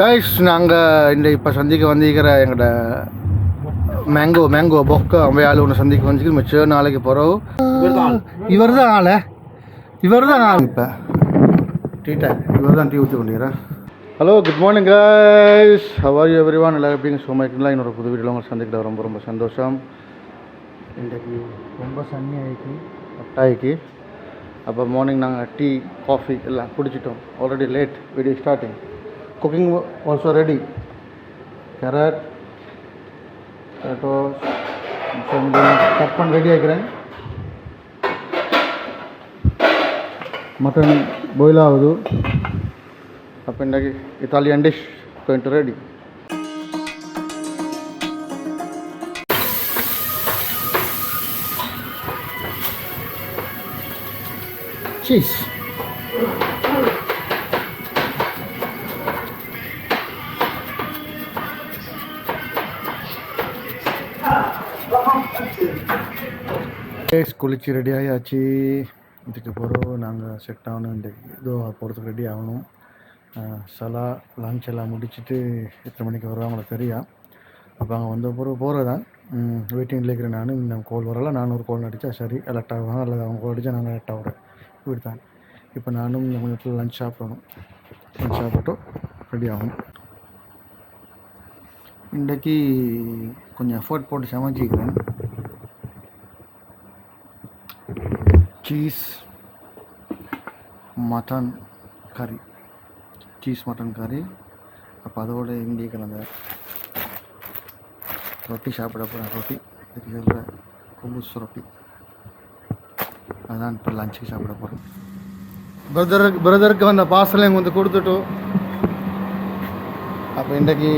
Guys நாங்கள் இந்த இப்போ சந்திக்க வந்திருக்கிற எங்களோட மேங்கோ பொக்க அவையால் ஒன்று சந்திக்க வந்துருக்கு மிச்சம் நாளைக்கு போகிறோம். இவர் தான் ஆள் இப்போ டீட்டா இவர் தான் டீ ஊற்றி கொண்டிருக்கிறேன். Hello, good morning guys, how are you everyone? எல்லாரும் எப்படிங்க சும்மாக்கலாம்? இன்னொரு புது வீடியோவில் உங்களை சந்திக்கிட்ட ரொம்ப ரொம்ப சந்தோஷம். இன்றைக்கு ரொம்ப சன்னி ஆகிக்கு ஒட்டாயிக்கு. அப்போ மார்னிங் நாங்கள் டீ காஃபி எல்லாம் குடிச்சிட்டோம். Already late video starting. Cooking also ready. Carrot, potatoes, cut பண்ண ரெடி ஆகிக்கிறேன். மட்டன் பாயில் ஆகுது. அப்போ இன்றைக்கி Italian dish going to ready. Cheese. குளிச்சு ரெடி ஆகியாச்சு. இதுக்கு பிறகு நாங்கள் செட் ஆகணும். இன்றைக்கு இதோ போகிறதுக்கு ரெடி ஆகணும். சலா லஞ்ச் எல்லாம் முடிச்சுட்டு எத்தனை மணிக்கு வருவாங்களோ தெரியும். அப்போ அங்கே வந்த பிறகு போகிறதான் வெயிட்டிங்கில் இருக்கிறேன். நான் இன்னும் கோல் வரல. நான் ஒரு கோல் அடித்தா சரி அலர்ட் ஆகுவாங்க, அல்லது அவங்க கோல் அடித்தா நாங்கள் அலர்ட் ஆகிறேன். இப்படி தான். இப்போ நானும் இந்த கொஞ்சம் லஞ்ச் சாப்பிடணும். லஞ்ச் சாப்பிட்டு ரெடி ஆகணும். இன்றைக்கி கொஞ்சம் எஃபர்ட் போட்டு சமைச்சிக்கிறேன். சீஸ் மட்டன் கறி, அப்போ அதோட இந்திய கலந்த ரொட்டி சாப்பிட போகிறேன். ரொட்டி இதுக்கு சொல்கிற கும்புஸ் ரொட்டி, அதான் இப்போ லஞ்சுக்கு சாப்பிட போகிறேன். பிரதருக்கு வந்த பார்சலையும் கொஞ்சம் கொடுத்துட்டோம். அப்போ இன்றைக்கி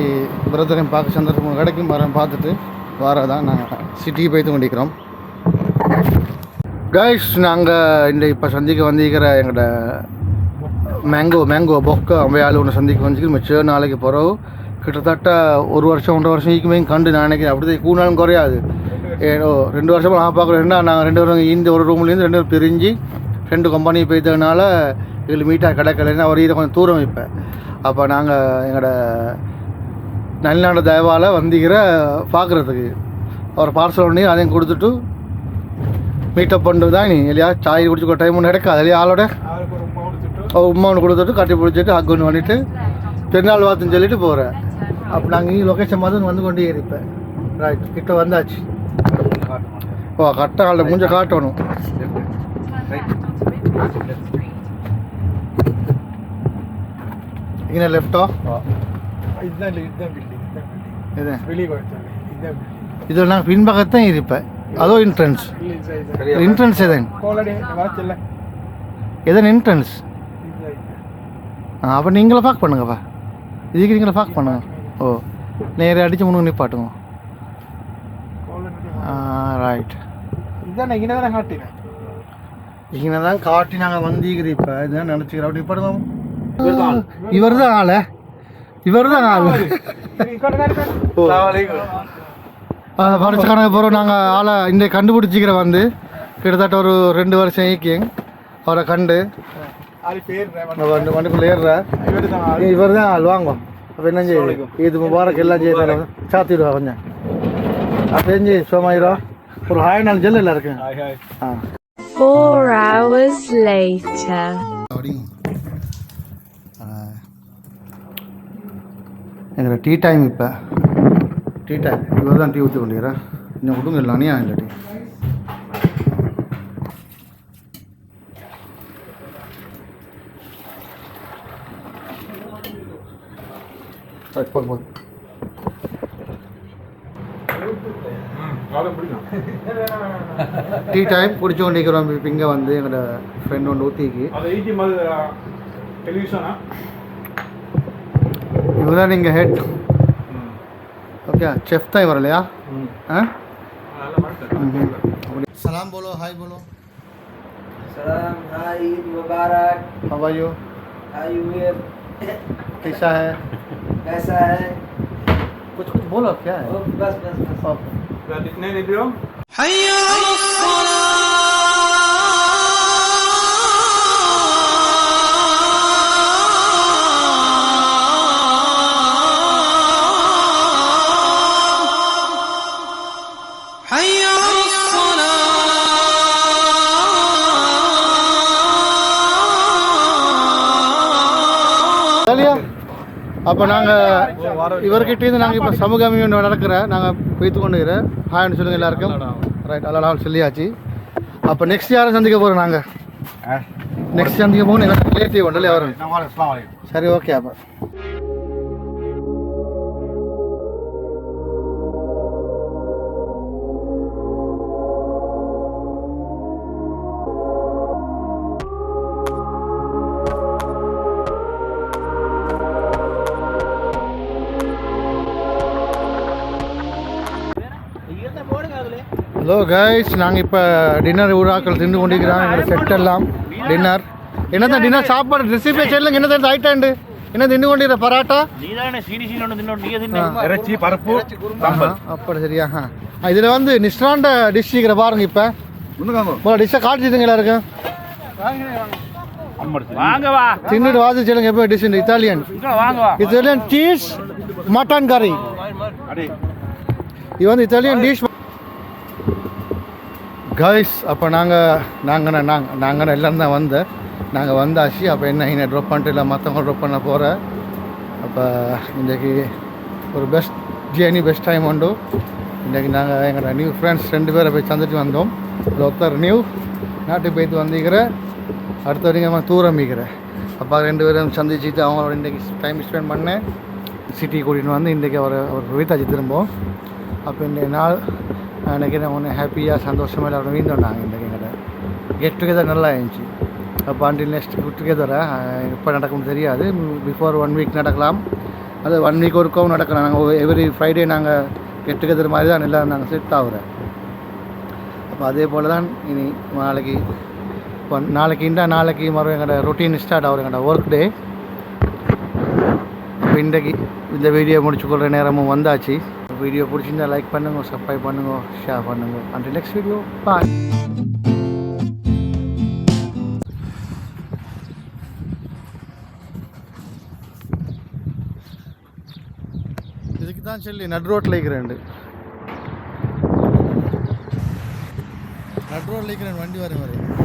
பிரதரையும் பார்க்க சந்தர்ப்பம் கிடைக்கும். வரேன் பார்த்துட்டு வரதான் நாங்கள் சிட்டிக்கு போய்த்து கொண்டிருக்கிறோம். கைஸ் நாங்கள் இந்த இப்போ சந்திக்க வந்திருக்கிற எங்களோட மேங்கோ பொக்க அவையால் ஒன்று சந்திக்க வந்துருக்கு மிச்சம் நாளைக்கு போகிறோம். கிட்டத்தட்ட 1 வருஷம் 1.5 வருஷம் ஈக்குமே கண்டு நான் நினைக்கிறேன். அப்படி தான் கூடாலும் குறையாது. ஏதோ 2 வருஷமாக நான் பார்க்குறேன்னா நாங்கள் 2 பேரும் இந்த ஒரு ரூம்லேருந்து 2 பேரும் பிரிஞ்சு 2 கம்பெனி போய்த்ததுனால எங்களுக்கு மீட்டாக கிடைக்கலைன்னா ஒரு இதை கொஞ்சம் தூரம் இப்போ. அப்போ நாங்கள் எங்களோட நல்லநாடு தயவால் வந்திக்கிற பார்க்குறதுக்கு ஒரு பார்சல் ஒன்று அதையும் கொடுத்துட்டு மீட்டப் பண்ணுறது தான். நீ இல்லையா சாய் குடிச்சுக்கோ டைம் ஒன்று கிடைக்காது இல்லையா? ஆளோட உமா ஒன்று கொடுத்துட்டு கட்டி பிடிச்சிட்டு ஹக் ஒன்று பண்ணிவிட்டு பெருநாள் வாத்துன்னு சொல்லிட்டு போகிறேன். அப்போ நாங்கள் இங்கே லொக்கேஷன் பார்த்து வந்து கொண்டே இருப்பேன். ரைட், கிட்ட வந்தாச்சு. ஓ கரெக்டாக ஆளை மூஞ்ச காட்டணும். இங்கே லெஃப்டோ இது நான் பின்பக்கத்தான் இருப்பேன். அதோ என்ட்ரன்ஸ் எதன் என்ட்ரன்ஸ். அப்போ நீங்களே பார்க் பண்ணுங்கப்பா. இதுக்கு நீங்களே பார்க் பண்ணுங்க. ஓ நேரே அடித்து முன்னு நிப்பாட்டுங்க. ரைட், இங்கே தான் காட்டி நாங்கள் வந்திக்கிற. இப்போ இதுதான் நினச்சிக்கிறோம். அப்படி நிப்பாடுங்க. இவர் தான் ஆள். வருஷ கணக்கு போகிறோம். நாங்கள் ஆளை இந்த கண்டுபிடிச்சிக்கிற வந்து கிட்டத்தட்ட ஒரு 2 வருஷம் ஈக்கிங் அவரை கண்டு வண்டிக்குள்ளே ஏறுற இவர் தான் ஆள். வாங்க. அப்போ என்ன செய்யுது இது முபாரக் எல்லாம் செய்ய சாத்திடுவா கொஞ்சம். அப்போ செஞ்சு சோமாயிரம் ஒரு ஹாய் நாள் ஜெல் எல்லாம் இருக்கு. 4 hours later. எங்களோட டீ டைம். இப்போ டீ டைம். இவர் தான் டீ ஊற்றி கொண்டிருக்கிறேன். இன்னும் விடுங்க இல்லை அணியா இல்லை டீ. போதும் டீ டைம் குடிச்சு கொண்டிருக்கிறோம். இப்போ இங்கே வந்து எங்களோட ஃப்ரெண்ட் ஒன்று ஊற்றிக்கு இவங்க தான் நீங்கள் ஹெட். ओके शेफ था इवर लिया हैं. सलाम बोलो, हाय बोलो. सलाम, हाय, ईद मुबारक. How are you? Hi Veer. कैसा है? कुछ बोलो. क्या है? बस क्या दिखने नहीं दियो. hayya அப்போ நாங்கள் இவர்கிட்டேருந்து நாங்கள் இப்போ சமூக அமைப்பு நடக்கிறேன் நாங்கள் போய்த்து கொண்டு இருக்கிறேன் ஹாய்னு சொல்லுங்கள் எல்லாருக்கும் ரைட் அதெல்லாம் சொல்லியாச்சு அப்போ நெக்ஸ்ட் யாரை சந்திக்க போகிறோம் நாங்கள் நெக்ஸ்ட் சந்திக்க போகணும் எனக்கு ரிலேட்டிவ் உண்டല്ലേ வரும் சரி ஓகே அப்போ ஹலோ கைஸ் நாங்கள் இப்போ டின்னர் ஊராக்கள் தின்னு கொண்டிருக்கிறோம் எங்களோட செட் எல்லாம் டின்னர் என்னதான் டின்னர் சாப்பாடு ரெசிபி சொல்லுங்க என்னதான் ஐட்டாண்டு என்ன தின்னு கொண்டிருக்கிற பராட்டா இறைச்சி பருப்பு அப்படி சரியா இதில் வந்து நிஷ்டாண்ட டிஷ் இருக்கிற பாருங்க இப்போ டிஷ்ஷை காட்டிட்டுங்க எல்லாருக்கும் தின்னுட்டு வாசி சொல்லுங்க எப்போ dish Italian Italian cheese mutton கறி இது வந்து இத்தாலியன் டிஷ் கைஸ் அப்போ நாங்கள் எல்லாம் தான் வந்தேன் நாங்கள் வந்தாச்சு அப்போ என்ன ட்ராப் பண்ணிட்டு இல்லை மற்றவங்க ட்ராப் பண்ண போகிறேன் அப்போ இன்றைக்கி ஒரு பெஸ்ட் ஜேர்னி பெஸ்ட் டைம் உண்டு இன்றைக்கி நாங்கள் எங்களோட நியூ ஃப்ரெண்ட்ஸ் 2 பேரை போய் சந்திட்டு வந்தோம் ஒருத்தர் நியூ நாட்டுக்கு போய்த்து வந்திருக்கிறேன் அடுத்த வரைக்கும் தூரம் மிக்கிறேன் அப்போ 2 பேரும் சந்திச்சுட்டு அவங்களோட இன்றைக்கி டைம் ஸ்பெண்ட் பண்ணேன் சிட்டி கூட்டிகிட்டு வந்து இன்றைக்கி அவர் வீட்டாச்சு திரும்பவும் அப்போ இந்த நாள் நினைக்கிறேன் ஒன்று ஹாப்பியாக சந்தோஷமாக எல்லாரும் வீந்தோம் நாங்கள் இன்றைக்கி எங்கிட்ட கெட் டுகெதர் நல்லா இருந்துச்சு அப்போ அண்டில் நெக்ஸ்ட் குட் டுகெதரை எப்போ நடக்கும்னு தெரியாது பிஃபோர் 1 வீக் நடக்கலாம் அது 1 வீக் ஒருக்கவும் நடக்கலாம் நாங்கள் எவ்ரி ஃப்ரைடே நாங்கள் கெட் டுகெதர் மாதிரி தான் எல்லோரும் நாங்கள் செட் ஆகுறேன் அப்போ அதே போல் தான் இனி நாளைக்கு இப்போ நாளைக்கு மறுபடியும் எங்களோட ரொட்டீன் ஸ்டார்ட் ஆகுது எங்களோட ஒர்க் டே இப்போ இன்றைக்கு இந்த வீடியோ முடிச்சுக்கொள்கிற நேரமும் வந்தாச்சு வீடியோ பிடிச்சிருந்தா லைக் பண்ணுங்க சப்ஸ்கிரைப் பண்ணுங்க ஷேர் பண்ணுங்க until next video bye இதுக்கு தான் சொல்லி நட் ரோட்டில் இருக்கிறேன் நட் ரோட்டில் இருக்கிறேன் வண்டி வர மாதிரி